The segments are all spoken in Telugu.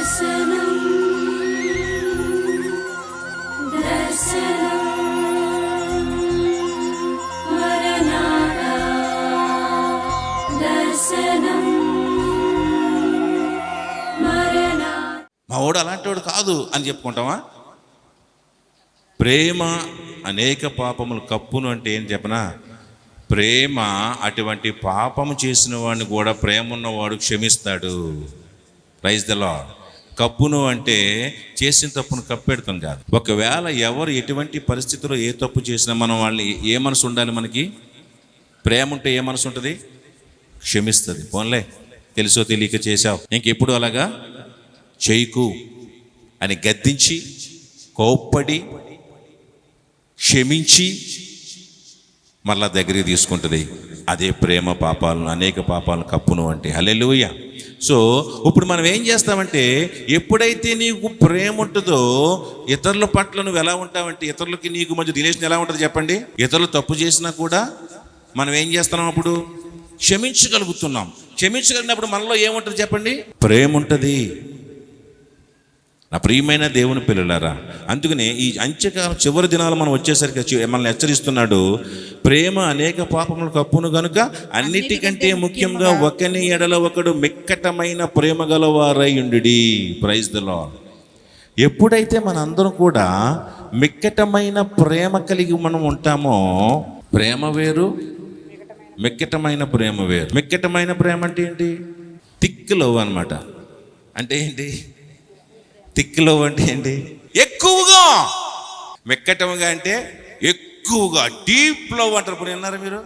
మా వాడు అలాంటి వాడు కాదు అని చెప్పుకుంటామా? ప్రేమ అనేక పాపములు కప్పును అంటే ఏం చెప్పనా? ప్రేమ అటువంటి పాపము చేసిన వాడిని కూడా ప్రేమ ఉన్నవాడు క్షమిస్తాడు. Praise the lord. కప్పును అంటే చేసిన తప్పును కప్పెడతాం కాదు. ఒకవేళ ఎవరు ఎటువంటి పరిస్థితుల్లో ఏ తప్పు చేసినా మనం వాళ్ళని ఏ మనసు ఉండాలి? మనకి ప్రేమ ఉంటే ఏ మనసు ఉంటుంది? క్షమిస్తుంది. పోన్లే, తెలుసో తెలియక చేశావు, ఇంకెప్పుడు అలాగా చేయకు అని గద్దించి కోప్పడి క్షమించి మళ్ళా దగ్గరికి తీసుకుంటుంది. అదే ప్రేమ పాపాలను, అనేక పాపాలను కప్పును అంటే. హల్లెలూయా. సో ఇప్పుడు మనం ఏం చేస్తామంటే, ఎప్పుడైతే నీకు ప్రేమ ఉంటుందో ఇతరుల పట్ల నువ్వు ఎలా ఉంటావంటే, ఇతరులకి నీకు మధ్య రిలేషన్ ఎలా ఉంటుంది చెప్పండి? ఇతరులు తప్పు చేసినా కూడా మనం ఏం చేస్తున్నాం? అప్పుడు క్షమించగలుగుతున్నాం. క్షమించగలిగినప్పుడు మనలో ఏముంటుంది చెప్పండి? ప్రేమ ఉంటుంది. నా ప్రియమైన దేవుని పిల్లలారా, అందుకనే ఈ అంత్యకాలం చివరి దినాలు మనం వచ్చేసరికి మనల్ని హెచ్చరిస్తున్నాడు. ప్రేమ అనేక పాపములు కప్పును గనుక అన్నిటికంటే ముఖ్యంగా ఒకని ఎడల ఒకడు మిక్కటమైన ప్రేమ గలవారై ఉండుడి. Praise the Lord. ఎప్పుడైతే మనందరం కూడా మిక్కటమైన ప్రేమ కలిగి మనం ఉంటామో, ప్రేమ వేరు, మిక్కటమైన ప్రేమ వేరు. మిక్కటమైన ప్రేమ అంటే ఏంటి? థిక్ లవ్ అనమాట. అంటే ఏంటి? థిక్ లవ్ అంటే ఏంటి? ఎక్కువగా. మిక్కటముగా అంటే ఎక్కువగా, డీప్ లవ్ అంటారు. ఇప్పుడు విన్నారా మీరు?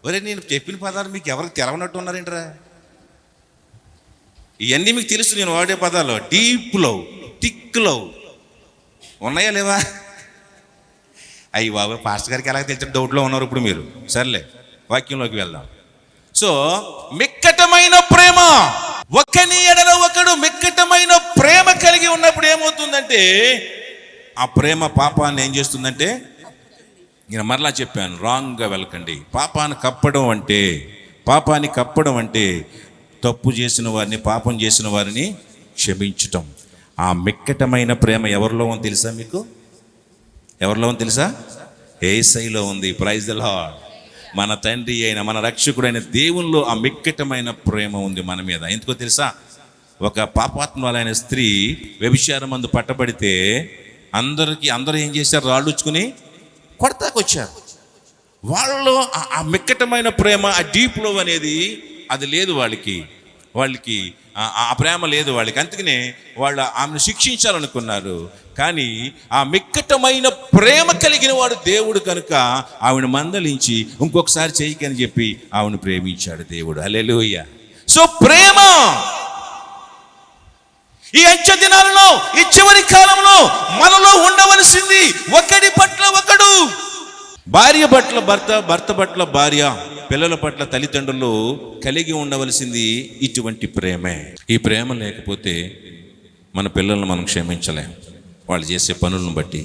ఒరే, నేను చెప్పిన పదాలు మీకు ఎవరికి తెలవనట్టు ఉన్నారేంట్రా? ఇవన్నీ మీకు తెలుసు, నేను వాడే పదాలు. డీప్ లవ్, థిక్ లవ్ ఉన్నాయా లేవా? అయ్యి బాబు, పాస్టర్ గారికి ఎలా తెలిసిన డౌట్లో ఉన్నారు ఇప్పుడు మీరు. సర్లే, వాక్యంలోకి వెళ్దాం. సో మిక్కటమైన ప్రేమ, ఒకని ఎడల ఒకడు మిక్కటమైన ప్రేమ కలిగి ఉన్నప్పుడు ఏమవుతుందంటే, ఆ ప్రేమ పాపాన్ని ఏం చేస్తుందంటే, నేను మరలా చెప్పాను, రాంగ్గా వెళ్ళకండి. పాపాన్ని కప్పడం అంటే తప్పు చేసిన వారిని, పాపం చేసిన వారిని క్షమించటం. ఆ మిక్కటమైన ప్రేమ ఎవరిలో ఉంది తెలుసా మీకు? ఎవరిలో ఉంది తెలుసా? యేసయ్యలో ఉంది. Praise the Lord. మన తండ్రి అయిన, మన రక్షకుడైన దేవునిలో ఆ మిక్కటమైన ప్రేమ ఉంది మన మీద. ఎందుకో తెలుసా? ఒక పాపాత్మురాలైన స్త్రీ వ్యభిచారమందు పట్టబడితే అందరూ ఏం చేశారు? రాళ్ళుచ్చుకుని కొడతాకొచ్చారు. వాళ్ళలో ఆ మిక్కటమైన ప్రేమ, ఆ డీప్ లవ్ అనేది అది లేదు వాళ్ళకి ఆ ప్రేమ లేదు వాళ్ళకి. అందుకనే వాళ్ళు ఆమెను శిక్షించాలనుకున్నారు. కానీ ఆ మిక్కటమైన ప్రేమ కలిగిన వాడు దేవుడు కనుక ఆవిడ మందలించి ఇంకొకసారి చేయకని చెప్పి ఆవిడ ప్రేమించాడు దేవుడు. హల్లెలూయా. సో ప్రేమ ఈ అంత్య దినాలలో, ఈ చివరి కాలంలో మనలో ఉండవలసింది ఒకడి పట్ల ఒకడు. భార్య పట్ల భర్త, భర్త పట్ల భార్య, పిల్లల పట్ల తల్లిదండ్రులు కలిగి ఉండవలసింది ఇటువంటి ప్రేమే. ఈ ప్రేమ లేకపోతే మన పిల్లలను మనం క్షమించలేం, వాళ్ళు చేసే పనులను బట్టి.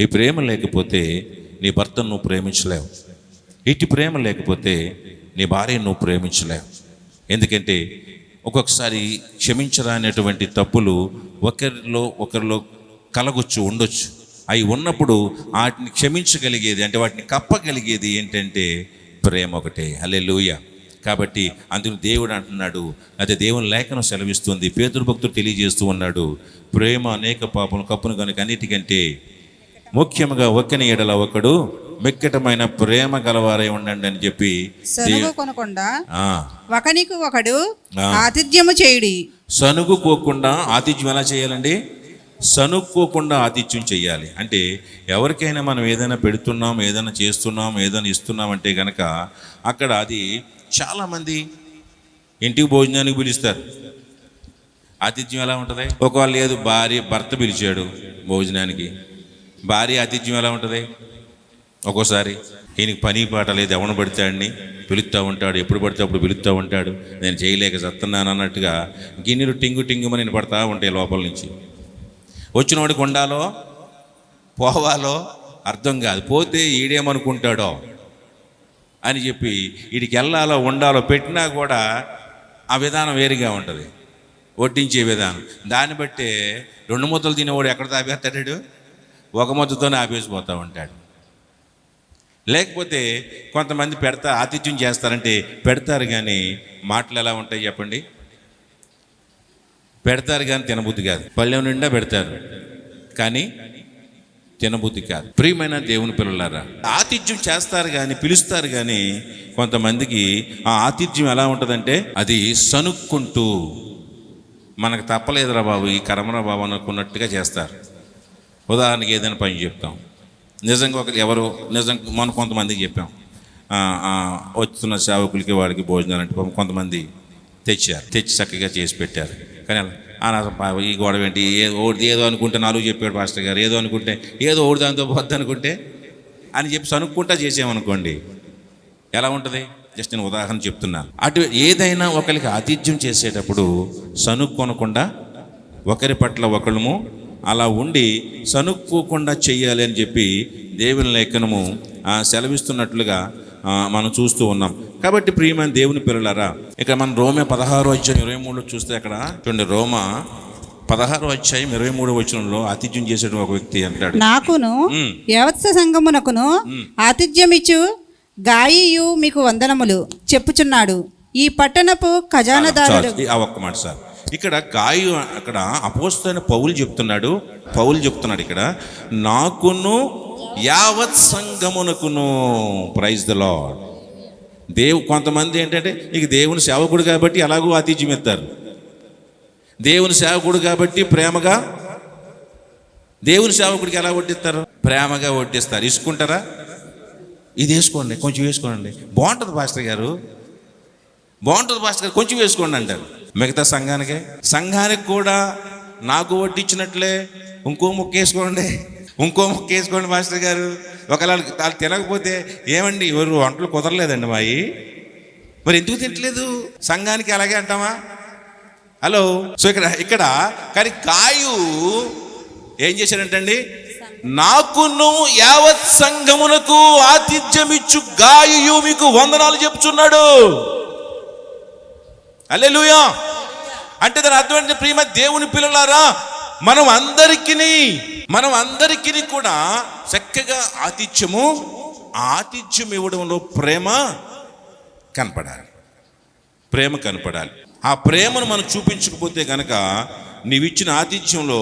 ఈ ప్రేమ లేకపోతే నీ భర్తను నువ్వు ప్రేమించలేవు. ఇటు ప్రేమ లేకపోతే నీ భార్యను నువ్వు ప్రేమించలేవు. ఎందుకంటే ఒక్కొక్కసారి క్షమించరానటువంటి తప్పులు ఒకరిలో ఉండొచ్చు. అవి ఉన్నప్పుడు వాటిని క్షమించగలిగేది, అంటే వాటిని కప్పగలిగేది ఏంటంటే ప్రేమ ఒకటే. హల్లెలూయా. కాబట్టి అందుకు దేవుడు అంటున్నాడు, అదే దేవుని లేఖనం సెలవిస్తుంది, పేతురు భక్తుడు తెలియజేస్తూ ఉన్నాడు, ప్రేమ అనేక పాపములు కప్పును కనుక అన్నిటికంటే ముఖ్యంగా ఒకని ఎడల ఒకడు మిక్కటమైన ప్రేమ గలవారై ఉండండి అని చెప్పి, ఒకనికి ఒకడు ఆతిథ్యము చేయుడి. సనుగుకోకుండా ఆతిథ్యం ఎలా చేయాలండి? సనుక్కోకుండా ఆతిథ్యం చేయాలి. అంటే ఎవరికైనా మనం ఏదైనా పెడుతున్నాం, ఏదైనా చేస్తున్నాం, ఏదైనా ఇస్తున్నాం అంటే కనుక అక్కడ అది చాలామంది ఇంటికి భోజనానికి పిలుస్తారు. ఆతిథ్యం ఎలా ఉంటుంది? ఒకవేళ లేదు, భర్త పిలిచాడు భోజనానికి, భార్య ఆతిథ్యం ఎలా ఉంటుంది? ఒక్కోసారి ఈయనకి పని పాట లేదు, ఎవరిని పడితే పిలుస్తూ ఉంటాడు, ఎప్పుడు పడితే అప్పుడు పిలుస్తూ ఉంటాడు, నేను చేయలేక చస్తున్నాను అన్నట్టుగా గిన్నెలు టింగుమని నేను పడతా ఉంటాయి లోపల నుంచి. వచ్చినవాడికి ఉండాలో పోవాలో అర్థం కాదు. పోతే ఈడేమనుకుంటాడో అని చెప్పి వీడికి వెళ్ళాలో ఉండాలో పెట్టినా కూడా ఆ విధానం వేరుగా ఉంటుంది. వడ్డించే విధానం. దాన్ని బట్టే 2 ముద్దలు తినేవాడు ఎక్కడ ఆపేస్తాడు, ఒక ముద్దతోనే ఆపేసిపోతూ ఉంటాడు. లేకపోతే కొంతమంది ఆతిథ్యం చేస్తారంటే పెడతారు, కానీ మాటలు ఎలా ఉంటాయి చెప్పండి? పెడతారు కానీ తినబుద్ధి కాదు. పళ్ళెం నిండా పెడతారు కానీ తినబుద్ధి కాదు. ప్రియమైన దేవుని పిల్లలారా, ఆతిథ్యం చేస్తారు కానీ, పిలుస్తారు కానీ, కొంతమందికి ఆ ఆతిథ్యం ఎలా ఉంటుందంటే అది సనుక్కుంటూ, మనకు తప్పలేదురా బాబు, ఈ కర్మరా బాబు అనుకున్నట్టుగా చేస్తారు. ఉదాహరణకి ఏదైనా పని చెప్తాం, నిజంగా మనం కొంతమందికి చెప్పాం, వస్తున్న సేవకులకి వాడికి భోజనాలు అంటే కొంతమంది తెచ్చి చక్కగా చేసి పెట్టారు. కానీ ఈ గొడవ ఏంటి, ఏదో అనుకుంటే 4 చెప్పాడు పాస్టర్ గారు, ఏదో అనుకుంటే ఏదో ఓడి దాంతో పోద్ది అనుకుంటే అని చెప్పి సనుక్కుంటా చేసామనుకోండి, ఎలా ఉంటుంది? జస్ట్ నేను ఉదాహరణ చెప్తున్నాను. ఏదైనా ఒకరికి ఆతిథ్యం చేసేటప్పుడు సనుక్కొనకుండా ఒకరి పట్ల ఒకళ్ళము అలా ఉండి సనుక్కోకుండా చెయ్యాలి అని చెప్పి దేవుని లేఖనము సెలవిస్తున్నట్లుగా మనం చూస్తూ ఉన్నాం. కాబట్టి ప్రియమైన దేవుని పిల్లలారా, ఇక్కడ మనం రోమా 16:23 చూస్తే, అక్కడ చూడండి, రోమా 16:23 ఆతిథ్యం చేసేట ఒక వ్యక్తి అంటాడు, నాకును యవత్స సంగమునకును ఆతిథ్యమిచ్చు గాయియు మీకు వందనములు చెప్పుచున్నాడు, ఈ పట్టణపు ఖజానాదారుడు. ఒక్క మాట సార్, ఇక్కడ గాయు, అక్కడ అపోస్తలైన పౌలు చెప్తున్నాడు ఇక్కడ, నాకును యావత్ సంఘమునకును. Praise the lord. కొంతమంది ఏంటంటే ఇక దేవుని సేవకుడు కాబట్టి అలాగూ ఆతిథ్యం ఇస్తారు, దేవుని సేవకుడు కాబట్టి ప్రేమగా, దేవుని సేవకుడికి ఎలా వడ్డిస్తారు? ప్రేమగా వడ్డిస్తారు. ఇసుకుంటారా? ఇది వేసుకోండి, కొంచెం వేసుకోండి, బాగుంటుంది పాస్టర్ గారు, కొంచెం వేసుకోండి అంటారు. మిగతా సంఘానికి కూడా నాకు వడ్డించినట్లే ఇంకో ముక్క వేసుకోండి మాస్టర్ గారు. ఒకవేళ వాళ్ళు తినకపోతే ఏమండి, ఎవరు వంటలు కుదరలేదండి మరి ఎందుకు తినట్లేదు? సంఘానికి అలాగే అంటామా? హలో. సో ఇక్కడ కానీ గాయు ఏం చేశాడంటండి, నాకును యావత్ సంఘమునకు ఆతిథ్యమిచ్చు గాయు మీకు వందనాలు చెప్పుచున్నాడు. హల్లెలూయా. అంటే దాని అర్థం ఏంటంటే, ప్రియమ దేవుని పిల్లలారా, మనం అందరికీ కూడా చక్కగా ఆతిథ్యం ఇవ్వడంలో ప్రేమ కనపడాలి. ఆ ప్రేమను మనం చూపించకపోతే కనుక నీవిచ్చిన ఆతిథ్యంలో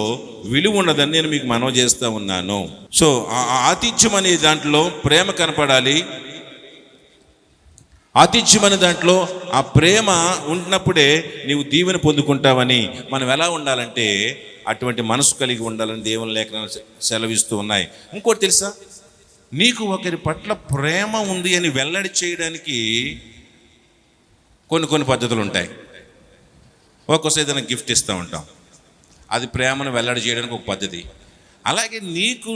విలువ ఉండదని నేను మీకు మనవి చేస్తూ ఉన్నాను. సో ఆ ఆతిథ్యం అనే దాంట్లో ప్రేమ కనపడాలి. ఆతిథ్యం అనే దాంట్లో ఆ ప్రేమ ఉన్నప్పుడే నీవు దీవెన పొందుకుంటావని మనం ఎలా ఉండాలంటే అటువంటి మనసు కలిగి ఉండాలని దేవుని లేఖనాలు సెలవిస్తూ ఉన్నాయి. ఇంకోటి తెలుసా, నీకు ఒకరి పట్ల ప్రేమ ఉంది అని వెల్లడి చేయడానికి కొన్ని పద్ధతులు ఉంటాయి. ఒక్కోసారి ఏదైనా గిఫ్ట్ ఇస్తూ ఉంటాం, అది ప్రేమను వెల్లడి చేయడానికి ఒక పద్ధతి. అలాగే నీకు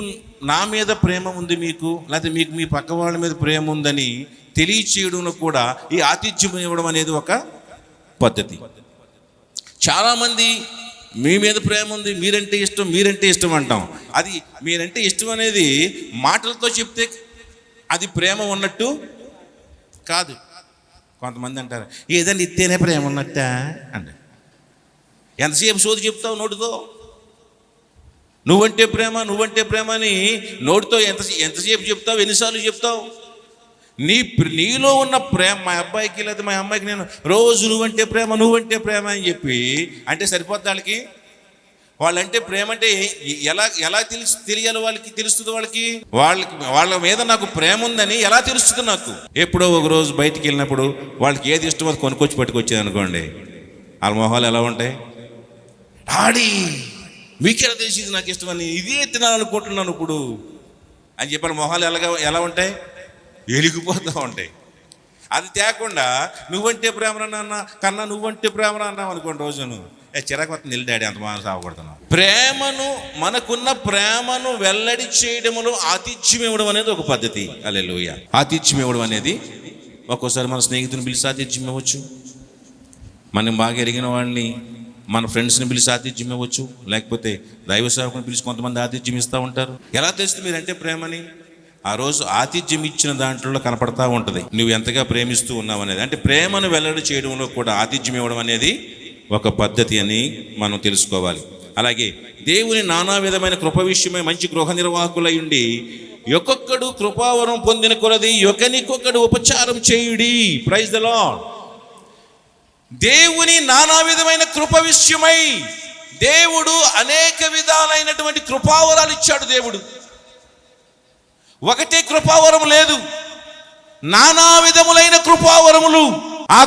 నా మీద ప్రేమ ఉంది మీకు, లేకపోతే మీకు మీ పక్క వాళ్ళ మీద ప్రేమ ఉందని తెలియచేయడంలో కూడా ఈ ఆతిథ్యం ఇవ్వడం అనేది ఒక పద్ధతి. చాలామంది మీ మీద ప్రేమ ఉంది, మీరంటే ఇష్టం అంటాం. అది మీరంటే ఇష్టం అనేది మాటలతో చెప్తే అది ప్రేమ ఉన్నట్టు కాదు. కొంతమంది అంటారు, ఏదైనా ఇస్తేనే ప్రేమ ఉన్నట్ట అంటే. ఎంతసేపు సోది చెప్తావు నోటితో? నువ్వంటే ప్రేమ అని నోటితో ఎంతసేపు చెప్తావు? ఎన్నిసార్లు చెప్తావు? నీలో ఉన్న ప్రేమ మా అబ్బాయికి లేదా మా అమ్మాయికి నేను రోజు నువ్వంటే ప్రేమ అని చెప్పి అంటే సరిపోద్ది. వాళ్ళంటే ప్రేమ అంటే ఎలా తెలియాలి? వాళ్ళకి తెలుస్తుంది. వాళ్ళ మీద నాకు ప్రేమ ఉందని ఎలా తెలుస్తుంది నాకు? ఎప్పుడో ఒక రోజు బయటికి వెళ్ళినప్పుడు వాళ్ళకి ఏది ఇష్టమో అది కొనుక్కొచ్చి పట్టుకొచ్చేది అనుకోండి, వాళ్ళ మొహాలు ఎలా ఉంటాయి? డాడీ మీకెలా తెలిసింది నాకు ఇష్టమని, ఇదే తినాలనుకుంటున్నాను ఇప్పుడు అని చెప్పిన మొహాలు ఎలా ఉంటాయి? వెలిగిపోతూ ఉంటాయి. అది తేకుండా నువ్వంటే ప్రేమరన్నా కన్నా నువ్వంటే ప్రేమరన్నావు అనుకోండి, రోజును చిరాకు వస్తుంది, నిల్ డాడీ అంత మనం సాగకూడుతున్నాం. మనకున్న ప్రేమను వెల్లడి చేయడములో ఆతిథ్యం ఇవ్వడం అనేది ఒక పద్ధతి. హల్లెలూయా. ఆతిథ్యం ఇవ్వడం అనేది ఒక్కోసారి మన స్నేహితుని పిలిచి ఆతిథ్యం ఇవ్వచ్చు, మనం బాగా ఎరిగిన వాళ్ళని మన ఫ్రెండ్స్ని పిలిచి ఆతిథ్యం ఇవ్వచ్చు, లేకపోతే దైవ సేవకుని పిలిచి కొంతమంది ఆతిథ్యం ఇస్తూ ఉంటారు. ఎలా తెలుస్తుంది మీరంటే ప్రేమని? ఆ రోజు ఆతిథ్యం ఇచ్చిన దాంట్లో కనపడతా ఉంటుంది నువ్వు ఎంతగా ప్రేమిస్తూ ఉన్నావు అనేది. అంటే ప్రేమను వెల్లడి చేయడంలో కూడా ఆతిథ్యం ఇవ్వడం అనేది ఒక పద్ధతి అని మనం తెలుసుకోవాలి. అలాగే దేవుని నానా విధమైన కృప విషయమై మంచి గృహ నిర్వాహకులై ఉండి ఒక్కొక్కడు కృపావరం పొందిన కొలది ఒకనికొకడు ఉపచారం చేయుడి. Praise the Lord. దేవుని నానా విధమైన కృప విషయమై దేవుడు అనేక విధాలైనటువంటి కృపావరాలు ఇచ్చాడు. దేవుడు ఒకటే కృపావరం లేదు, నానా విధములైన కృపావరములు. ఆ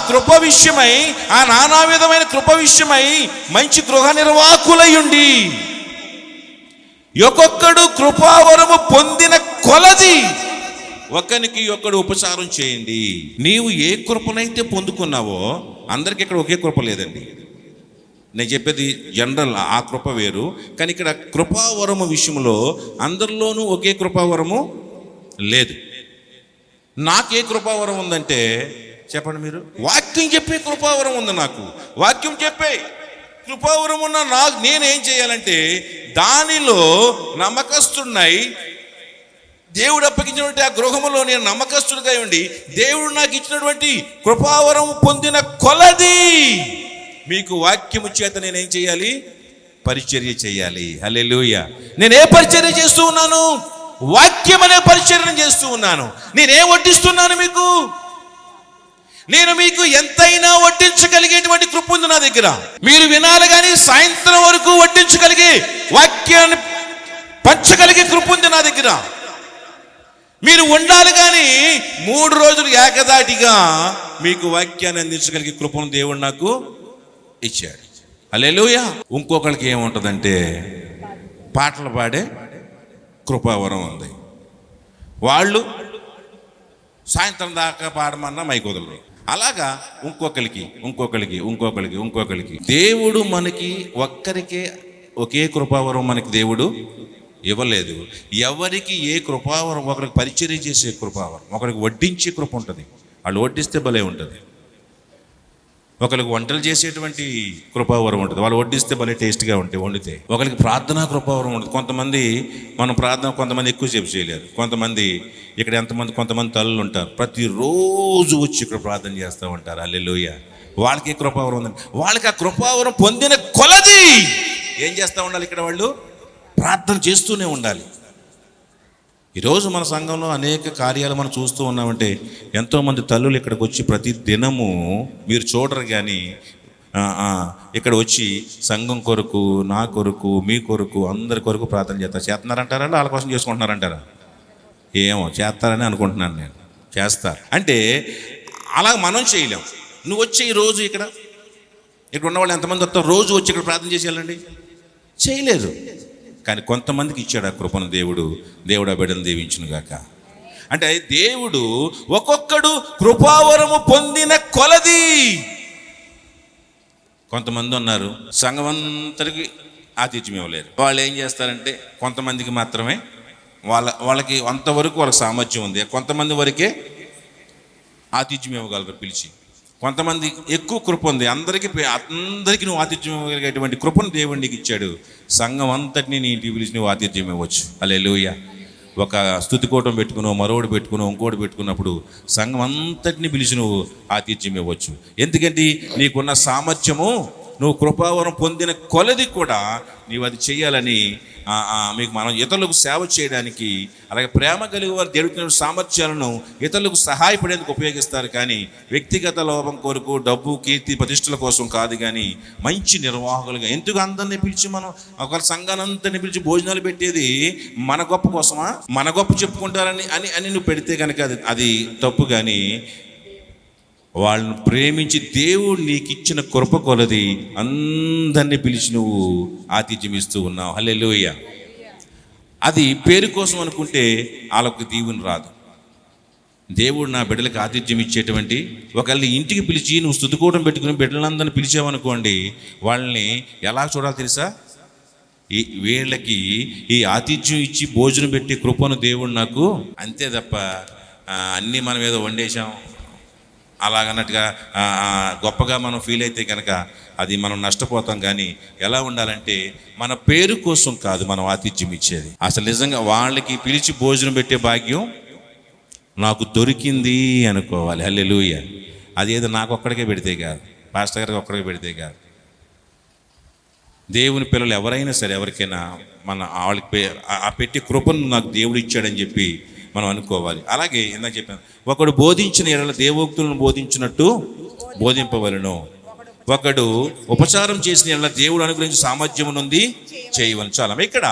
కృప విషయమై, ఆ నానా విధమైన కృప విషయమై మంచి గృహ నిర్వాహకులయుండి ఒక్కొక్కడు కృపావరము పొందిన కొలది ఒకరికి ఒకడు ఉపచారం చేయండి. నీవు ఏ కృపనైతే పొందుకున్నావో, అందరికి ఇక్కడ ఒకే కృప లేదండి. నేను చెప్పేది జనరల్, ఆ కృప వేరు. కానీ ఇక్కడ కృపావరము విషయంలో అందరిలోనూ ఒకే కృపావరము లేదు. నాకే కృపావరం ఉందంటే చెప్పండి మీరు. వాక్యం చెప్పే కృపావరం ఉంది నాకు. వాక్యం చెప్పే కృపావరం ఉన్న నాకు నేనేం చేయాలంటే దానిలో నమ్మకస్తున్నై దేవుడు అప్పగించినటువంటి ఆ గృహములో నేను నమ్మకస్తుడిగా ఉండి దేవుడు నాకు ఇచ్చినటువంటి కృపావరం పొందిన కొలది మీకు వాక్యము చేత నేనేం చేయాలి? పరిచర్య చేయాలి. హల్లెలూయా. నేనే పరిచర్య చేస్తూ ఉన్నాను? వాక్యం అనే పరిచర్య చేస్తూ ఉన్నాను. నేనేం వడ్డిస్తున్నాను మీకు? నేను మీకు ఎంతైనా వడ్డించగలిగేటువంటి కృప ఉంది నా దగ్గర. మీరు వినాలి కానీ సాయంత్రం వరకు వడ్డించగలిగే, వాక్యాన్ని పంచగలిగే కృప ఉంది నా దగ్గర. మీరు ఉండాలి కానీ 3 రోజులు ఏకదాటిగా మీకు వాక్యాన్ని అందించగలిగే కృపను దేవుడు నాకు ఇచ్చాడు. హల్లెలూయా. ఇంకొకరికి ఏముంటుందంటే పాటలు పాడే కృపావరం ఉంది. వాళ్ళు సాయంత్రం దాకా పాడమన్నా మైక్ వదలరు. అలాగా ఇంకొకరికి దేవుడు మనకి ఒక్కరికే ఒకే కృపావరం మనకి దేవుడు ఇవ్వలేదు. ఎవరికి ఏ కృపావరం, ఒకరికి పరిచర్య చేసే కృపావరం, ఒకరికి వడ్డించే కృప ఉంటుంది. వాళ్ళు వడ్డిస్తే భలే ఉంటుంది. ఒకరికి వంటలు చేసేటువంటి కృపావరం ఉంటుంది, వాళ్ళు వడ్డిస్తే భలే టేస్ట్గా ఉంటాయి వండితే. ఒకరికి ప్రార్థనా కృపావరం ఉంటుంది. కొంతమంది మనం ప్రార్థన కొంతమంది ఎక్కువసేపు చేయలేరు. కొంతమంది ఇక్కడ కొంతమంది తల్లులు ఉంటారు, ప్రతిరోజు వచ్చి ఇక్కడ ప్రార్థన చేస్తూ ఉంటారు. హల్లెలూయా. వాళ్ళకి కృపావరం ఉందండి. వాళ్ళకి ఆ కృపావరం పొందిన కొలది ఏం చేస్తూ ఉండాలి? ఇక్కడ వాళ్ళు ప్రార్థన చేస్తూనే ఉండాలి. ఈరోజు మన సంఘంలో అనేక కార్యాలు మనం చూస్తూ ఉన్నామంటే ఎంతోమంది తల్లులు ఇక్కడికి వచ్చి ప్రతి దినము, మీరు చూడరు కానీ ఇక్కడ వచ్చి సంఘం కొరకు, నా కొరకు, మీ కొరకు, అందరి కొరకు ప్రార్థన చేస్తున్నారంటారా? వాళ్ళ కోసం చేసుకుంటున్నారంటారా? ఏమో, చేస్తారని అనుకుంటున్నాను నేను. చేస్తారు అంటే అలా మనం చేయలేం. నువ్వు వచ్చి ఈరోజు ఇక్కడ ఉన్న వాళ్ళు ఎంతమంది వస్తారు? రోజు వచ్చి ఇక్కడ ప్రార్థన చేసేయాలండి? చేయలేదు. కానీ కొంతమందికి ఇచ్చాడు ఆ కృపను దేవుడు. ఆ బిడ్డను దీవించును గాక. అంటే దేవుడు ఒక్కొక్కడు కృపావరము పొందిన కొలది. కొంతమంది ఉన్నారు సంఘం అంతటికి ఆతిథ్యం ఇవ్వలేరు. వాళ్ళు ఏం చేస్తారంటే కొంతమందికి మాత్రమే, వాళ్ళకి అంతవరకు వాళ్ళకి సామర్థ్యం ఉంది. కొంతమంది వరకే ఆతిథ్యం ఇవ్వగలరు పిలిచి. కొంతమంది ఎక్కువ కృప ఉంది, అందరికీ నువ్వు ఆతిథ్యం ఇవ్వగలిగేటువంటి కృపను దేవుడు నీకు ఇచ్చాడు. సంఘం అంతటినీ నీ ఇంటికి పిలిచి నువ్వు ఆతిథ్యం ఇవ్వచ్చు. హల్లెలూయా. ఒక స్తుతికోటం పెట్టుకున్నావు, మరోడు పెట్టుకున్నావు, ఇంకోటి పెట్టుకున్నప్పుడు సంఘం అంతటినీ పిలిచి నువ్వు ఆతిథ్యం ఇవ్వచ్చు. ఎందుకంటే నీకున్న సామర్థ్యము, నువ్వు కృపావరం పొందిన కొలది కూడా నీవు అది చేయాలని మీకు మనం ఇతరులకు సేవ చేయడానికి, అలాగే ప్రేమ కలిగి వారు దేవుడికి సామర్థ్యాలను ఇతరులకు సహాయపడేందుకు ఉపయోగిస్తారు. కానీ వ్యక్తిగత లోపం కొరకు, డబ్బు, కీర్తి, ప్రతిష్టల కోసం కాదు. కానీ మంచి నిర్వాహకులుగా. ఎందుకు అందరినీ పిలిచి మనం ఒక సంఘాన్ని అంతని పిలిచి భోజనాలు పెట్టేది మన గొప్ప కోసమా? మన గొప్ప చెప్పుకుంటారని అని నువ్వు పెడితే కనుక అది తప్పు. కానీ వాళ్ళను ప్రేమించి దేవుడు నీకు ఇచ్చిన కృప కొలది అందరినీ పిలిచి నువ్వు ఆతిథ్యం ఇస్తూ ఉన్నావు. హల్లెలూయా. అది పేరు కోసం అనుకుంటే వాళ్ళకు దీవెన రాదు. దేవుడు నా బిడ్డలకు ఆతిథ్యం ఇచ్చేటువంటి, ఒకళ్ళని ఇంటికి పిలిచి నువ్వు స్తుతికోవడం పెట్టుకుని బిడ్డలందరినీ పిలిచావనుకోండి, వాళ్ళని ఎలా చూడాలి తెలుసా? వీళ్ళకి ఈ ఆతిథ్యం ఇచ్చి భోజనం పెట్టి కృపను దేవుడు నాకు, అంతే తప్ప అన్నీ మనం ఏదో వండేశాం అలాగన్నట్టుగా గొప్పగా మనం ఫీల్ అయితే కనుక అది మనం నష్టపోతాం. కానీ ఎలా ఉండాలంటే మన పేరు కోసం కాదు మనం ఆతిథ్యం ఇచ్చేది. అసలు నిజంగా వాళ్ళకి పిలిచి భోజనం పెట్టే భాగ్యం నాకు దొరికింది అనుకోవాలి. హల్లెలూయా. అదేదో నాకు ఒక్కడికే పెడితే కాదు, పాస్టర్ గారికి ఒక్కడికి పెడితే కాదు. దేవుని పిల్లలు ఎవరైనా సరే, ఎవరికైనా మన వాళ్ళకి ఆ పెట్టి కృపను నాకు దేవుడు ఇచ్చాడని చెప్పి మనం అనుకోవాలి. అలాగే ఇందాక చెప్పాను, ఒకడు బోధించిన ఎడల దేవోక్తులను బోధించినట్టు బోధింపవలను. ఒకడు ఉపచారం చేసిన ఎడల దేవుడు అనుగ్రహించి సామర్థ్యం ఉంది చేయవలను. చాలా ఇక్కడ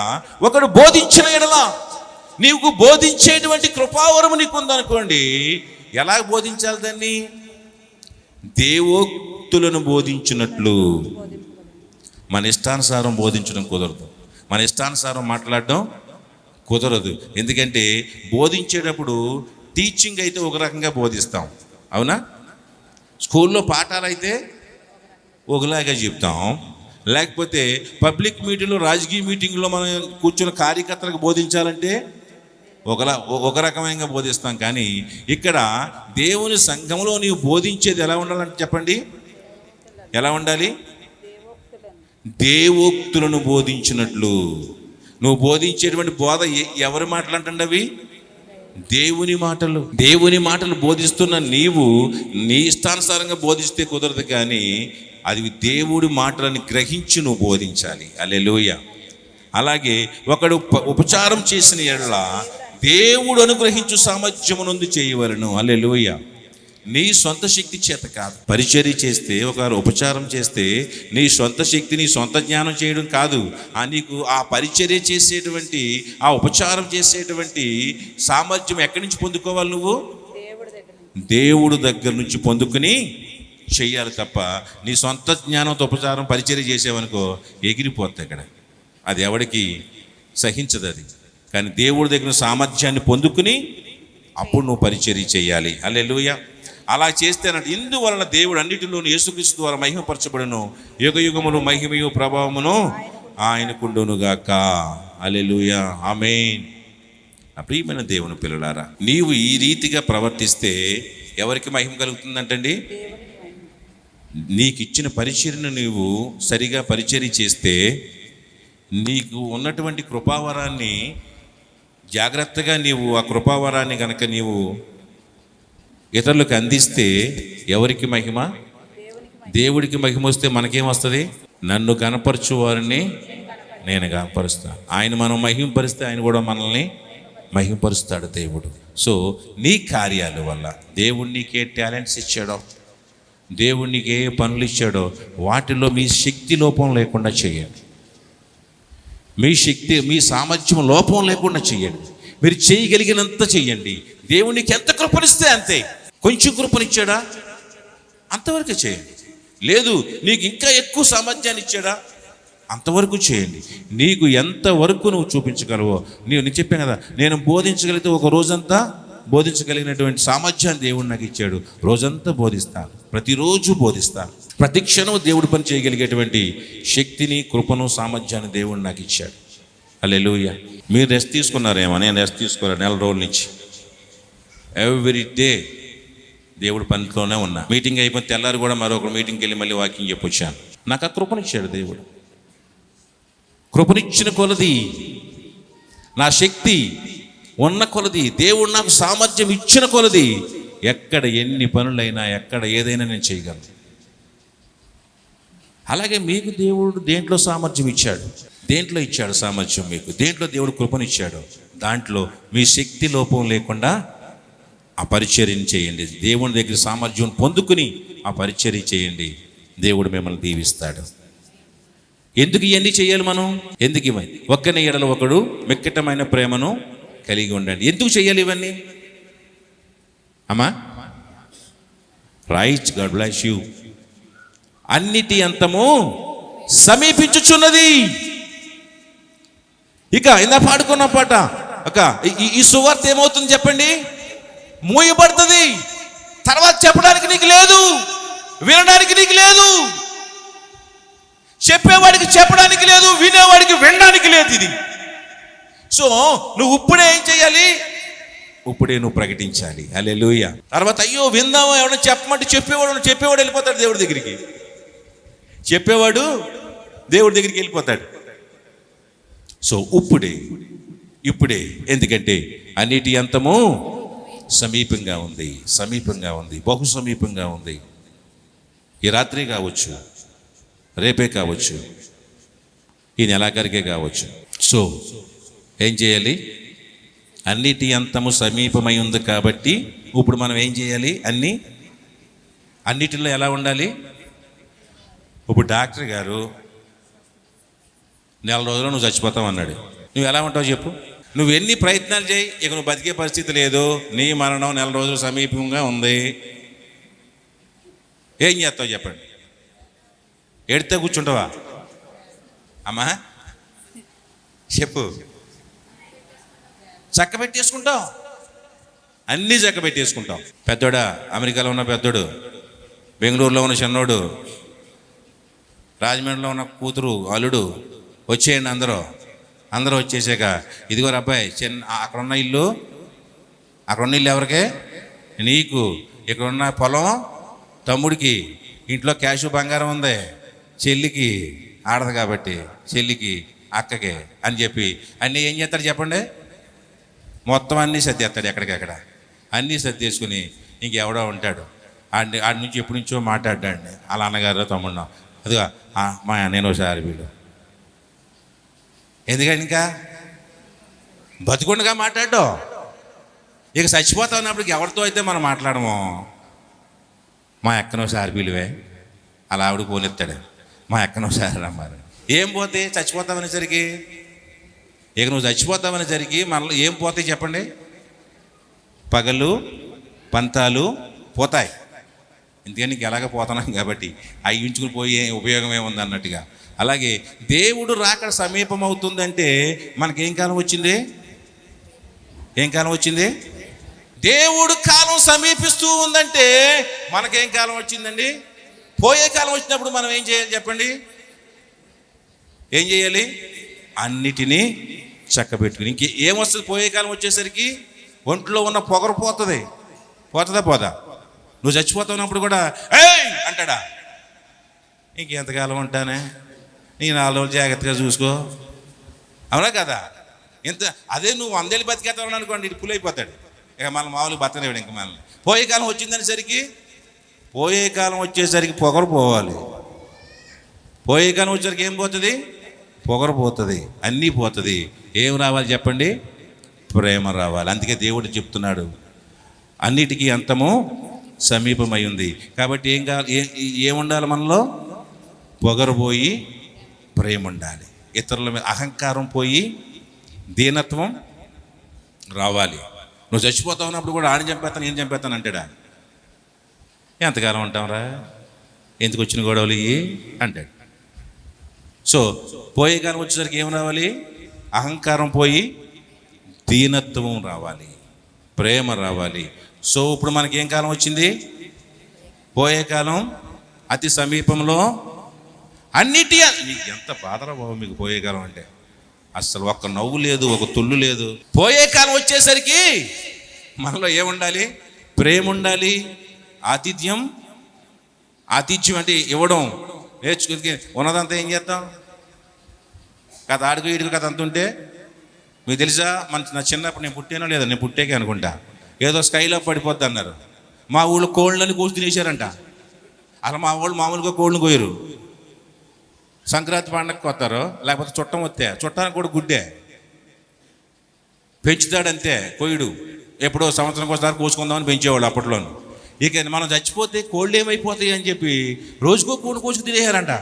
ఒకడు బోధించిన ఎడల, నీకు బోధించేటువంటి కృపావరము నీకు ఉందనుకోండి, ఎలా బోధించాలి దాన్ని? దేవోక్తులను బోధించినట్లు. మన ఇష్టానుసారం బోధించడం కుదరదు, మన ఇష్టానుసారం మాట్లాడడం కుదరదు. ఎందుకంటే బోధించేటప్పుడు టీచింగ్ అయితే ఒక రకంగా బోధిస్తాం, అవునా? స్కూల్లో పాఠాలు అయితే ఒకలాగా చెప్తాం, లేకపోతే పబ్లిక్ మీటింగ్లో, రాజకీయ మీటింగ్లో మనం కూర్చున్న కార్యకర్తలకు బోధించాలంటే ఒక రకమైన బోధిస్తాం. కానీ ఇక్కడ దేవుని సంఘంలో నీవు బోధించేది ఎలా ఉండాలంటే చెప్పండి, ఎలా ఉండాలి? దేవోక్తులను బోధించినట్లు. నువ్వు బోధించేటువంటి బోధ ఎవరి మాటలు అంటండి? అవి దేవుని మాటలు. దేవుని మాటలు బోధిస్తున్న నీవు నీ ఇష్టానుసారంగా బోధిస్తే కుదరదు, కానీ అది దేవుడి మాటలని గ్రహించి నువ్వు బోధించాలి. హల్లెలూయా. అలాగే ఒకడు ఉపచారం చేసిన ఎడల దేవుడు అనుగ్రహించు సామర్థ్యమునందు చేయవలను. హల్లెలూయా. నీ సొంత శక్తి చేత కాదు. పరిచర్య చేస్తే, ఒక ఉపచారం చేస్తే నీ సొంత శక్తి, నీ సొంత జ్ఞానం చేయడం కాదు. నీకు ఆ పరిచర్య చేసేటువంటి, ఆ ఉపచారం చేసేటువంటి సామర్థ్యం ఎక్కడి నుంచి పొందుకోవాలి? నువ్వు దేవుడు దగ్గర నుంచి పొందుకుని చెయ్యాలి తప్ప నీ సొంత జ్ఞానంతో ఉపచారం పరిచర్య చేసేవనుకో ఎగిరిపోతుంది. ఇక్కడ అది ఎవడికి సహించదు అది. కానీ దేవుడి దగ్గర సామర్థ్యాన్ని పొందుకుని అప్పుడు నువ్వు పరిచర్య చేయాలి. హల్లెలూయా. అలా చేస్తే అన్నట్టు, ఇందువలన దేవుడు అన్నిటిలోనూ యేసుక్రీస్తు ద్వారా మహిమపరచబడును, యుగ యుగములు మహిమయు ప్రభావమును ఆయనకుండునుగాక. హల్లెలూయా. ఆమేన్. నా ప్రియమైన దేవుని పిల్లలారా, నీవు ఈ రీతిగా ప్రవర్తిస్తే ఎవరికి మహిమ కలుగుతుందంటండి? నీకు ఇచ్చిన పరిచర్యను నీవు సరిగా పరిచర్య చేస్తే, నీకు ఉన్నటువంటి కృపావరాన్ని జాగ్రత్తగా నీవు ఆ కృపావరాన్ని కనుక నీవు ఇతరులకు అందిస్తే ఎవరికి మహిమ? దేవుడికి మహిమ వస్తే మనకేమొస్తుంది? నన్ను కనపరచు వారిని నేను కనపరుస్తాను. ఆయన మనం మహిమపరిస్తే ఆయన కూడా మనల్ని మహిమపరుస్తాడు దేవుడు. సో నీ కార్యాల వల్ల దేవుడు నీకే టాలెంట్స్ ఇచ్చాడో, దేవుడు నీకు ఏ పనులు ఇచ్చాడో వాటిలో మీ శక్తి లోపం లేకుండా చేయండి. మీ శక్తి, మీ సామర్థ్యం లోపం లేకుండా చేయండి. మీరు చేయగలిగినంత చెయ్యండి. దేవునికి ఎంత కృపనిస్తే అంతే. కొంచెం కృపనిచ్చాడా అంతవరకు చేయండి. లేదు నీకు ఇంకా ఎక్కువ సామర్థ్యాన్ని ఇచ్చాడా అంతవరకు చేయండి. నీకు ఎంతవరకు నువ్వు చూపించగలవో, నేను చెప్పాను కదా, నేను బోధించగలిగితే ఒక రోజంతా బోధించగలిగినటువంటి సామర్థ్యాన్ని దేవుడు నాకు ఇచ్చాడు. రోజంతా బోధిస్తాను, ప్రతిరోజు బోధిస్తాను. ప్రతి క్షణం దేవుడి పని చేయగలిగేటువంటి శక్తిని, కృపను, సామర్థ్యాన్ని దేవుడు నాకు ఇచ్చాడు. హల్లెలూయా. మీరు రెస్ట్ తీసుకున్నారేమో, నేను రెస్ట్ తీసుకోవాలి. 4 రోజుల నుంచి ఎవ్రీ డే దేవుడి పనిలోనే ఉన్నా. మీటింగ్ అయిపోతే తెల్లారు కూడా మరొక మీటింగ్కి వెళ్ళి మళ్ళీ వాకింగ్ చెప్పొచ్చాను. నాకు ఆ కృపనిచ్చాడు దేవుడు. కృపనిచ్చిన కొలది, నా శక్తి ఉన్న కొలది, దేవుడు నాకు సామర్థ్యం ఇచ్చిన కొలది ఎక్కడ ఎన్ని పనులైనా, ఎక్కడ ఏదైనా నేను చేయగలను. అలాగే మీకు దేవుడు దేంట్లో సామర్థ్యం ఇచ్చాడు, దేంట్లో ఇచ్చాడు సామర్థ్యం మీకు, దేంట్లో దేవుడు కృపనిచ్చాడు, దాంట్లో మీ శక్తి లోపం లేకుండా ఆ పరిచర్యను చేయండి. దేవుని దగ్గర సామర్థ్యం పొందుకుని ఆ పరిచర్య చేయండి. దేవుడు మిమ్మల్ని దీవిస్తాడు. ఎందుకు ఇవన్నీ చేయాలి మనం? ఎందుకు ఇవన్నీ? ఒక్కని ఎడల ఒకడు మిక్కటమైన ప్రేమను కలిగి ఉండండి. ఎందుకు చేయాలి ఇవన్నీ? అమ్మా రైట్, గాడ్ బ్లెస్ యూ. అన్నిటి అంతము సమీపించుచున్నది. ఇక ఇందా పాడుకున్న పాట, ఈ సువార్త ఏమవుతుంది చెప్పండి? మూయబడుతుంది. తర్వాత చెప్పడానికి నీకు లేదు, వినడానికి నీకు లేదు, చెప్పేవాడికి చెప్పడానికి లేదు, వినేవాడికి వినడానికి లేదు. ఇది సో నువ్వు ఇప్పుడే ఏం చేయాలి? ఇప్పుడే నువ్వు ప్రకటించాలి. హల్లెలూయా. తర్వాత అయ్యో విందామో, ఎవరైనా చెప్పమంటే చెప్పేవాడు వెళ్ళిపోతాడు దేవుడి దగ్గరికి. చెప్పేవాడు దేవుడి దగ్గరికి వెళ్ళిపోతాడు. సో ఇప్పుడే ఎందుకంటే అన్నిటి అంతము సమీపంగా ఉంది, బహు సమీపంగా ఉంది. ఈ రాత్రి కావచ్చు, రేపే కావచ్చు, ఈ నెలాఖరికే కావచ్చు. సో ఏం చేయాలి? అన్నిటి అంతము సమీపమై ఉంది కాబట్టి ఇప్పుడు మనం ఏం చేయాలి? అన్నిటిలో ఎలా ఉండాలి? ఇప్పుడు డాక్టర్ గారు 4 రోజుల్లో నువ్వు చచ్చిపోతావు అన్నాడు. నువ్వు ఎలా ఉంటావు చెప్పు? నువ్వు ఎన్ని ప్రయత్నాలు చేయి, ఇక నువ్వు బతికే పరిస్థితి లేదు, నీ మరణం 4 రోజులు సమీపంగా ఉంది, ఏం చేస్తావు చెప్పండి? ఎడితే కూర్చుంటావా? అమ్మా చెప్పు. చక్క పెట్టేసుకుంటావు, అన్నీ చక్క పెట్టేసుకుంటాం. పెద్దోడా, అమెరికాలో ఉన్న పెద్దోడు, బెంగళూరులో ఉన్న చిన్నోడు, రాజమండ్రిలో ఉన్న కూతురు, అల్లుడు వచ్చేయండి అందరూ వచ్చేసాక, ఇదిగో అబ్బాయి అక్కడున్న ఇల్లు ఎవరికే? నీకు. ఇక్కడున్న పొలం తమ్ముడికి, ఇంట్లో క్యాషు బంగారం ఉంది చెల్లికి, ఆడదు కాబట్టి చెల్లికి, అక్కకి అని చెప్పి అన్నీ ఏం చేస్తాడు చెప్పండి? మొత్తం అన్నీ సర్దేస్తాడు, ఎక్కడికక్కడ అన్నీ సర్దేసుకుని ఇంకెవడో ఉంటాడు, ఆడి నుంచి ఎప్పటి నుంచో మాట్లాడ్డాడిని వాళ్ళ అన్నగారు తమ్ముడు, అదిగా మా నేను ఒకసారి వీడు. ఎందుకని ఇంకా బతుకుండగా మాట్లాడడం? ఇక చచ్చిపోతా ఉన్నప్పుడు ఎవరితో అయితే మనం మాట్లాడము. మా ఎక్కనోసారి పిలువే, అలా ఆవిడ పోనెత్తాడు, మా ఎక్కనోసారి రమ్మారు. ఏం పోతే చచ్చిపోతామనేసరికి, ఇక నువ్వు చచ్చిపోతామనేసరికి మనలో ఏం పోతాయి చెప్పండి? పగలు పంతాలు పోతాయి. ఎందుకని నీకు ఎలాగ పోతున్నాం కాబట్టి అవి ఉంచుకుని పోయే ఉపయోగం ఏముంది అన్నట్టుగా. అలాగే దేవుడు రాకడ సమీపం అవుతుందంటే మనకేం కాలం వచ్చింది? ఏం కాలం వచ్చింది? దేవుడు కాలం సమీపిస్తూ ఉందంటే మనకేం కాలం వచ్చిందండి? పోయే కాలం వచ్చినప్పుడు మనం ఏం చేయాలి చెప్పండి? ఏం చేయాలి? అన్నిటినీ చక్కబెట్టుకుని. ఇంకేమొస్తుంది పోయే కాలం వచ్చేసరికి? ఒంట్లో ఉన్న పొగరు పోతుంది. పోదా? నువ్వు చచ్చిపోతున్నప్పుడు కూడా ఏయ్ అంటాడా? ఇంకెంతకాలం ఉంటానే, నీ 4 రోజులు జాగ్రత్తగా చూసుకో, అవునా కదా? అదే నువ్వు 100 ఏళ్ళు బతికేస్తావు అనుకోండి, ఇటు పులైపోతాడు, ఇక మనం మామూలుగా బతకలేడు. ఇంక మనల్ని పోయే కాలం వచ్చిందనేసరికి, పోయే కాలం వచ్చేసరికి పొగరు పోవాలి. పోయే కాలం వచ్చేసరికి ఏం పోతుంది? పొగరు పోతుంది, అన్నీ పోతుంది. ఏం రావాలి చెప్పండి? ప్రేమ రావాలి. అందుకే దేవుడు చెప్తున్నాడు, అన్నిటికీ అంతము సమీపమై ఉంది. కాబట్టి ఏం కావాలి? ఏముండాలి మనలో? పొగరు పోయి ప్రేమ ఉండాలి. ఇతరుల మీద అహంకారం పోయి దీనత్వం రావాలి. నువ్వు చచ్చిపోతావు ఉన్నప్పుడు కూడా ఆడిని చంపేస్తాను, ఏం చంపేస్తాను అంటాడా? ఎంతకాలం ఉంటాంరా, ఎందుకు వచ్చిన గొడవలు ఇవి అంటాడు. సో పోయే కాలం వచ్చేసరికి ఏం రావాలి? అహంకారం పోయి దీనత్వం రావాలి, ప్రేమ రావాలి. సో ఇప్పుడు మనకేం కాలం వచ్చింది? పోయే కాలం అతి సమీపంలో. మీకు ఎంత బాధరా బాబు మీకు పోయే కాలం అంటే. అసలు ఒక్క నవ్వు లేదు, ఒక తుళ్ళు లేదు. పోయే కాలం వచ్చేసరికి మనలో ఏముండాలి? ప్రేమ ఉండాలి. ఆతిథ్యం అంటే ఇవ్వడం నేర్చుకుని ఉన్నదంతా ఏం చేస్తాం? కథ ఆడుకు ఈడుకు కథ అంత ఉంటే మీకు తెలుసా, నా చిన్నప్పుడు నేను పుట్టానో లేదా, నేను పుట్టాకే అనుకుంటా, ఏదో స్కైలో పడిపోద్ది అన్నారు. మా ఊళ్ళో కోళ్ళని కోసి తినేశారంట. అలా మా వాళ్ళు మామూలుగా కోళ్ళని కోయరు. సంక్రాంతి పండగకి వస్తారు, లేకపోతే చుట్టం వస్తే చుట్టానికి కూడా గుడ్డే పెంచుతాడంతే, కోయుడు. ఎప్పుడో సంవత్సరంకి ఒకసారి కోసుకుందామని పెంచేవాళ్ళు అప్పట్లోను. ఇక మనం చచ్చిపోతే కోళ్ళు ఏమైపోతాయి అని చెప్పి రోజుకో కోళ్ళు కోసుకు తినేశారంట.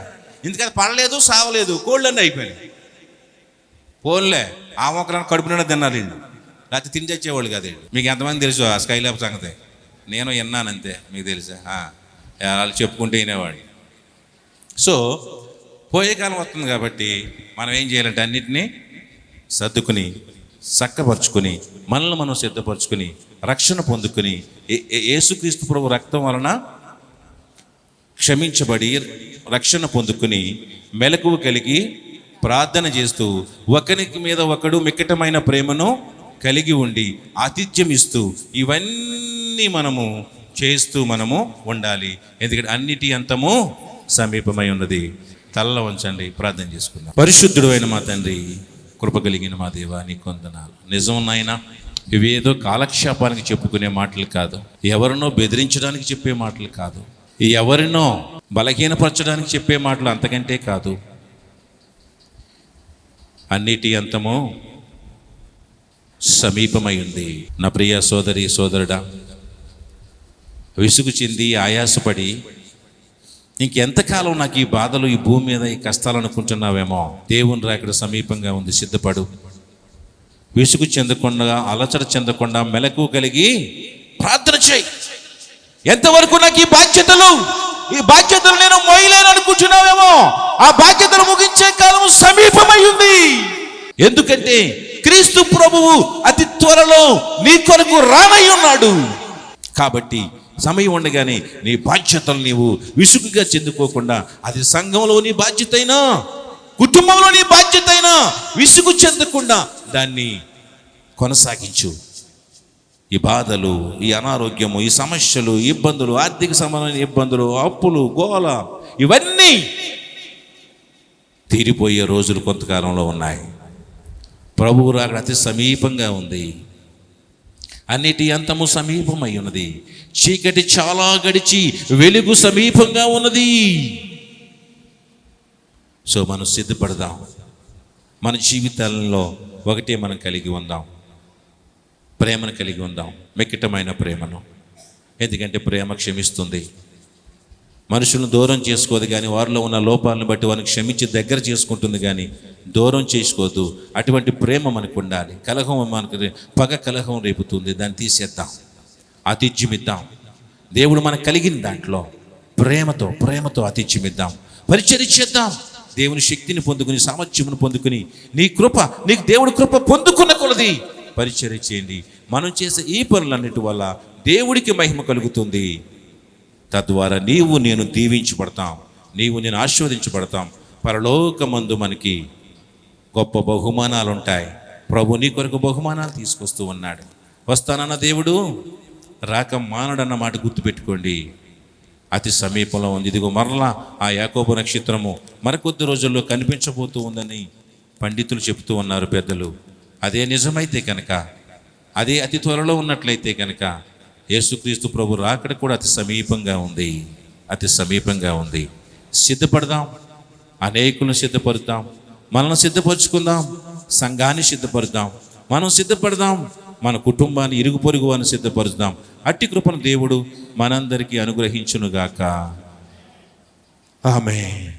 ఎందుకంటే పడలేదు, సావలేదు, కోళ్ళన్నీ అయిపోయినాయి. పోన్లే ఆ మొక్కలను కడుపు నిండా తిన్నారు వీళ్ళు, లేకపోతే తిని చచ్చేవాళ్ళు కదా. మీకు ఎంతమంది తెలుసు ఆ స్కైలాబ్ సంగతి? నేను విన్నానంతే, మీకు తెలుసా? వాళ్ళు చెప్పుకుంటే వినేవాడు. సో పోయే కాలం వస్తుంది కాబట్టి మనం ఏం చేయాలంటే అన్నిటినీ సర్దుకుని చక్కపరుచుకుని మనల్ని మనం సిద్ధపరచుకుని రక్షణ పొందుకుని యేసుక్రీస్తు ప్రభు రక్తం వలన క్షమించబడి రక్షణ పొందుకుని మెలకువ కలిగి ప్రార్థన చేస్తూ ఒకరికి మీద ఒకడు మిక్కటమైన ప్రేమను కలిగి ఉండి ఆతిథ్యం ఇస్తూ ఇవన్నీ మనము చేస్తూ మనము ఉండాలి. ఎందుకంటే అన్నిటి అంతము సమీపమై ఉన్నది. తల్ల వంచండి, ప్రార్థన చేసుకుందాం. పరిశుద్ధుడు అయిన మా తండ్రి, కృప కలిగిన మా దేవా, నీకు వందనాలు. నిజం నాయనా, ఇవేదో కాలక్షేపానికి చెప్పుకునే మాటలు కాదు, ఎవరినో బెదిరించడానికి చెప్పే మాటలు కాదు, ఎవరినో బలహీనపరచడానికి చెప్పే మాటలు అంతకంటే కాదు. అన్నిటి అంతము సమీపమై ఉంది. నా ప్రియ సోదరి సోదరుడా, విసుగు చెంది ఆయాసపడి ఇంకెంతకాలం నాకు ఈ బాధలు, ఈ భూమి మీద ఈ కష్టాలు అనుకుంటున్నావేమో, దేవుని రాకడ సమీపంగా ఉంది, సిద్ధపడు. విసుగు చెందకుండా, అలచట చెందకుండా మెలకు కలిగి ప్రార్థన చేయి. ఎంతవరకు నాకు ఈ బాధ్యతలు నేను మోయలేను అనుకుంటున్నావేమో, ఆ బాధ్యతలు ముగించే కాలం సమీపమై ఉంది. ఎందుకంటే క్రీస్తు ప్రభువు అతి త్వరలో నీ కొరకు రానై ఉన్నాడు. కాబట్టి సమయం ఉండగానే నీ బాధ్యతలు నీవు విసుగుగా చెందుకోకుండా, అది సంఘంలో నీ బాధ్యత అయినా, కుటుంబంలో నీ బాధ్యత అయినా, విసుగు చెందకుండా దాన్ని కొనసాగించు. ఈ బాధలు, ఈ అనారోగ్యము, ఈ సమస్యలు, ఇబ్బందులు, ఆర్థిక సంబంధమైన ఇబ్బందులు, అప్పులు, గోల, ఇవన్నీ తీరిపోయే రోజులు కొంతకాలంలో ఉన్నాయి. ప్రభువు రాకడ అతి సమీపంగా ఉంది. అన్నిటి అంతము సమీపమై ఉన్నది. చీకటి చాలా గడిచి వెలుగు సమీపంగా ఉన్నది. సో మనం సిద్ధపడదాం. మన జీవితాలలో ఒకటే మనం కలిగి ఉందాం, ప్రేమను కలిగి ఉందాం, మిక్కటమైన ప్రేమను. ఎందుకంటే ప్రేమ క్షమిస్తుంది, మనుషులను దూరం చేసుకోదు, కానీ వారిలో ఉన్న లోపాలను బట్టి వారిని క్షమించి దగ్గర చేసుకుంటుంది, కానీ దూరం చేసుకోవద్దు. అటువంటి ప్రేమ మనకు ఉండాలి. కలహం మనకు, పగ కలహం రేపుతుంది, దాన్ని తీసేద్దాం, ఆతిథ్యమిద్దాం. దేవుడు మనకు కలిగిన దాంట్లో ప్రేమతో ఆతిథ్యమిద్దాం, పరిచర్య చేద్దాం. దేవుని శక్తిని పొందుకుని, సామర్థ్యమును పొందుకుని, నీకు దేవుడి కృప పొందుకున్న కొలది పరిచర్య చేయండి. మనం చేసే ఈ పనులన్నిటి వల్ల దేవుడికి మహిమ కలుగుతుంది. తద్వారా నీవు నేను దీవించబడతాం, నీవు నేను ఆశీర్వదించబడతాం. పరలోకమందు మనకి గొప్ప బహుమానాలు ఉంటాయి. ప్రభు నీ కొరకు బహుమానాలు తీసుకొస్తూ ఉన్నాడు. వస్తానన్న దేవుడు రాక మానడన్న మాట గుర్తుపెట్టుకోండి. అతి సమీపంలో ఉంది. ఇదిగో మరలా ఆ యాకోబు నక్షత్రము మరికొద్ది రోజుల్లో కనిపించబోతూ ఉందని పండితులు చెబుతూ ఉన్నారు, పెద్దలు. అదే నిజమైతే కనుక, అదే అతి త్వరలో ఉన్నట్లయితే కనుక, యేసుక్రీస్తు ప్రభు రాకడ కూడా అతి సమీపంగా ఉంది. సిద్ధపడదాం, అనేకులను సిద్ధపరుద్దాం, మనల్ని సిద్ధపరుచుకుందాం, సంఘాన్ని సిద్ధపరుద్దాం, మనం సిద్ధపడదాం, మన కుటుంబాన్ని, ఇరుగు పొరుగు వారిని సిద్ధపరుద్దాం. అట్టి కృపను దేవుడు మనందరికీ అనుగ్రహించునుగాక. ఆమేన్.